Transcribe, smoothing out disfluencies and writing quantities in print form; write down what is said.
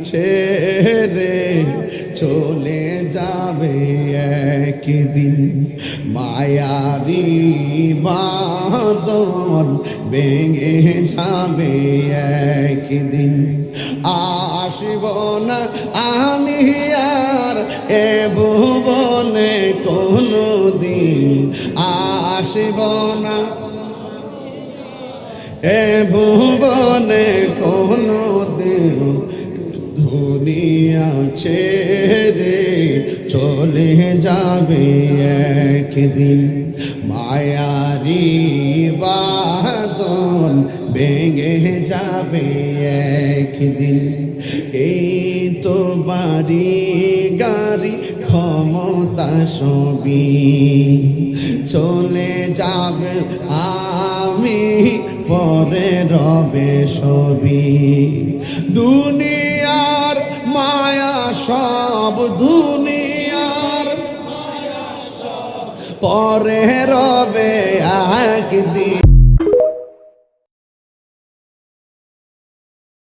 ছেড়ে চলে যাবে একদিন। মায়ারি বাঁধন ভেঙে যাবে একদিন। আসিব না আমি আর এ ভুবনে কোনো দিন, আসিব না এ ভুবনে কোনো দিন। দুনিয়া ছেড়ে চলে যাবে একদিন। মায়ারি বাঁধন ভেঙে যাবে একদিন। এই তো বাড়ি গাড়ি ক্ষমতা সবই চলে যাবে, আমি পরে রবে সবই। দুনিয়ার মায়া সব, দুনিয়ার পরে রবে একদিন।